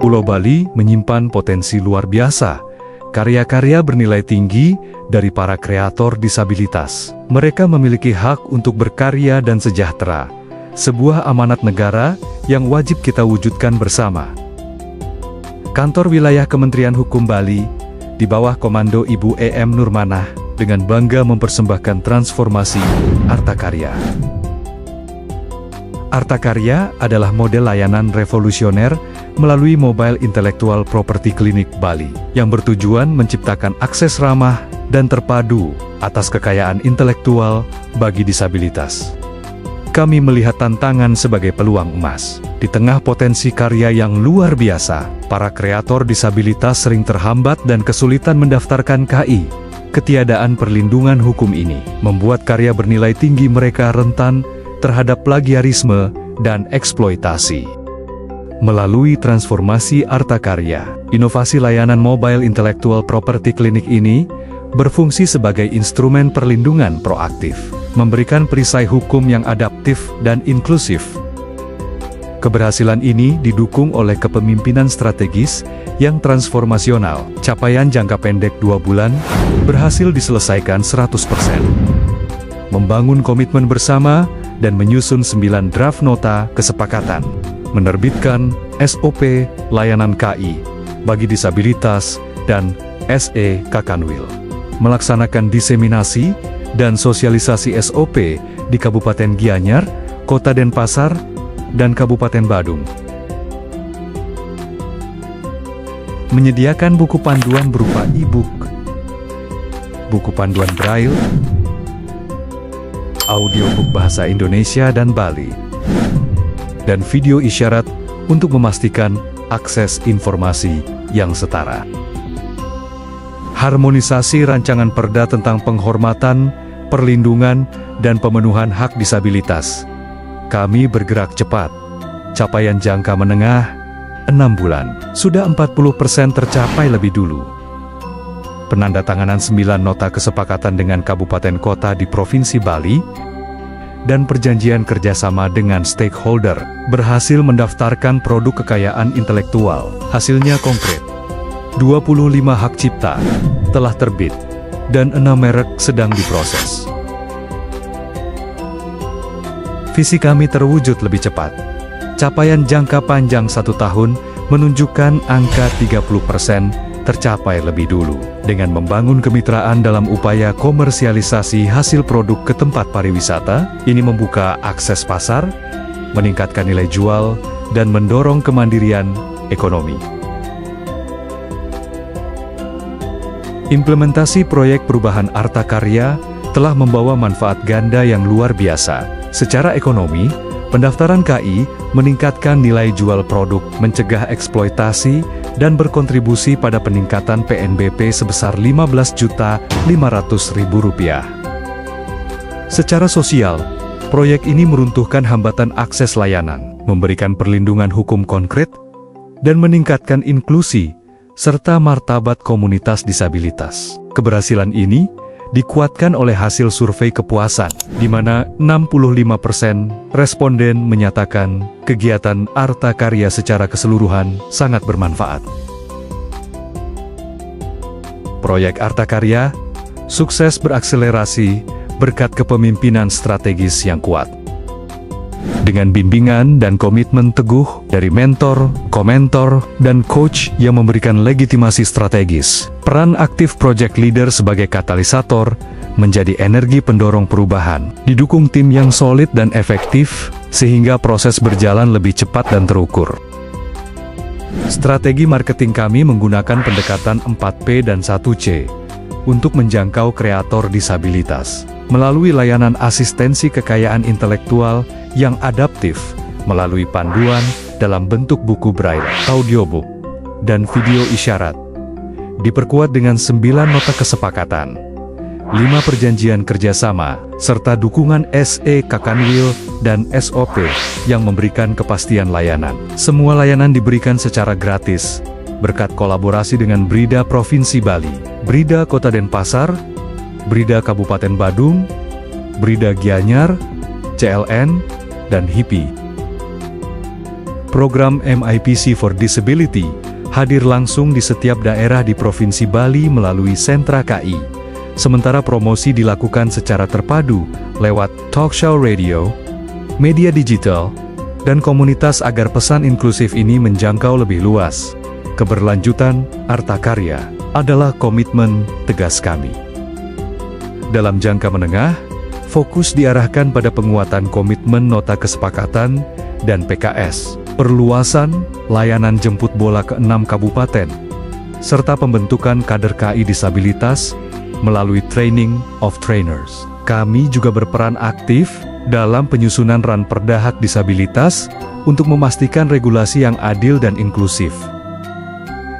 Pulau Bali menyimpan potensi luar biasa. Karya-karya bernilai tinggi dari para kreator disabilitas. Mereka memiliki hak untuk berkarya dan sejahtera. Sebuah amanat negara yang wajib kita wujudkan bersama. Kantor Wilayah Kementerian Hukum Bali, di bawah komando Ibu EM Nurmanah, dengan bangga mempersembahkan transformasi Arta Karya. Arta Karya adalah model layanan revolusioner melalui Mobile Intellectual Property Clinic Bali, yang bertujuan menciptakan akses ramah dan terpadu atas kekayaan intelektual bagi disabilitas. Kami melihat tantangan sebagai peluang emas. Di tengah potensi karya yang luar biasa, para kreator disabilitas sering terhambat dan kesulitan mendaftarkan KI. Ketiadaan perlindungan hukum ini membuat karya bernilai tinggi mereka rentan terhadap plagiarisme dan eksploitasi. Melalui transformasi Arta Karya, inovasi layanan Mobile Intellectual Property Clinic ini berfungsi sebagai instrumen perlindungan proaktif, memberikan perisai hukum yang adaptif dan inklusif. Keberhasilan ini didukung oleh kepemimpinan strategis yang transformasional. Capaian jangka pendek 2 bulan berhasil diselesaikan 100%. Membangun komitmen bersama dan menyusun 9 draft nota kesepakatan. Menerbitkan SOP layanan KI bagi disabilitas dan SE Kakanwil. Melaksanakan diseminasi dan sosialisasi SOP di Kabupaten Gianyar, Kota Denpasar, dan Kabupaten Badung. Menyediakan buku panduan berupa e-book, buku panduan braille, audiobook bahasa Indonesia dan Bali, dan video isyarat untuk memastikan akses informasi yang setara. Harmonisasi rancangan perda tentang penghormatan, perlindungan, dan pemenuhan hak disabilitas. Kami bergerak cepat. Capaian jangka menengah, 6 bulan. Sudah 40% tercapai lebih dulu. Penandatanganan 9 nota kesepakatan dengan kabupaten kota di Provinsi Bali, dan perjanjian kerjasama dengan stakeholder, berhasil mendaftarkan produk kekayaan intelektual. Hasilnya konkret. 25 hak cipta telah terbit, dan 6 merek sedang diproses. Visi kami terwujud lebih cepat. Capaian jangka panjang 1 tahun menunjukkan angka 30% tercapai lebih dulu. Dengan membangun kemitraan dalam upaya komersialisasi hasil produk ke tempat pariwisata, ini membuka akses pasar, meningkatkan nilai jual, dan mendorong kemandirian ekonomi. Implementasi proyek perubahan Arta Karya telah membawa manfaat ganda yang luar biasa. Secara ekonomi, pendaftaran KI meningkatkan nilai jual produk, mencegah eksploitasi, dan berkontribusi pada peningkatan PNBP sebesar Rp15.500.000. Secara sosial, proyek ini meruntuhkan hambatan akses layanan, memberikan perlindungan hukum konkret, dan meningkatkan inklusi serta martabat komunitas disabilitas. Keberhasilan ini dikuatkan oleh hasil survei kepuasan, di mana 65% responden menyatakan kegiatan Arta Karya secara keseluruhan sangat bermanfaat. Proyek Arta Karya sukses berakselerasi berkat kepemimpinan strategis yang kuat. Dengan bimbingan dan komitmen teguh dari mentor, komentor, dan coach yang memberikan legitimasi strategis, peran aktif project leader sebagai katalisator menjadi energi pendorong perubahan, didukung tim yang solid dan efektif, sehingga proses berjalan lebih cepat dan terukur. Strategi marketing kami menggunakan pendekatan 4P dan 1C untuk menjangkau kreator disabilitas, melalui layanan asistensi kekayaan intelektual yang adaptif, melalui panduan dalam bentuk buku braille, audiobook, dan video isyarat. Diperkuat dengan 9 nota kesepakatan, 5 perjanjian kerjasama, serta dukungan SE Kakanwil dan SOP yang memberikan kepastian layanan. Semua layanan diberikan secara gratis, berkat kolaborasi dengan Brida Provinsi Bali, Brida Kota Denpasar, Brida Kabupaten Badung, Brida Gianyar, CLN, dan HIPI. Program MIPC for Disability hadir langsung di setiap daerah di Provinsi Bali melalui sentra KI. Sementara promosi dilakukan secara terpadu lewat talk show radio, media digital, dan komunitas agar pesan inklusif ini menjangkau lebih luas. Keberlanjutan Arta Karya adalah komitmen tegas kami. Dalam jangka menengah, fokus diarahkan pada penguatan komitmen nota kesepakatan dan PKS, perluasan layanan jemput bola ke 6 kabupaten, serta pembentukan kader KI disabilitas melalui training of trainers. Kami juga berperan aktif dalam penyusunan Ranperda Hak Disabilitas untuk memastikan regulasi yang adil dan inklusif.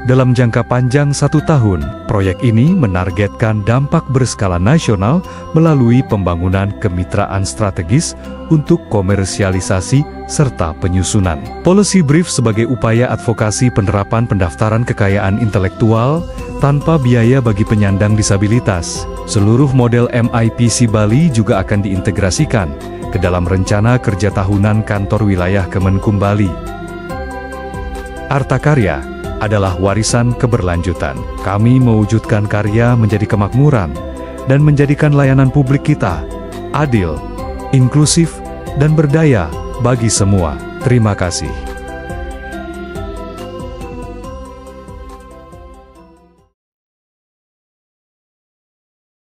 Dalam jangka panjang 1 tahun, proyek ini menargetkan dampak berskala nasional melalui pembangunan kemitraan strategis untuk komersialisasi serta penyusunan policy brief sebagai upaya advokasi penerapan pendaftaran kekayaan intelektual tanpa biaya bagi penyandang disabilitas. Seluruh model MIPC Bali juga akan diintegrasikan ke dalam rencana kerja tahunan kantor wilayah Kemenkum Bali. Arta Karya adalah warisan keberlanjutan. Kami mewujudkan karya menjadi kemakmuran dan menjadikan layanan publik kita adil, inklusif, dan berdaya bagi semua. Terima kasih.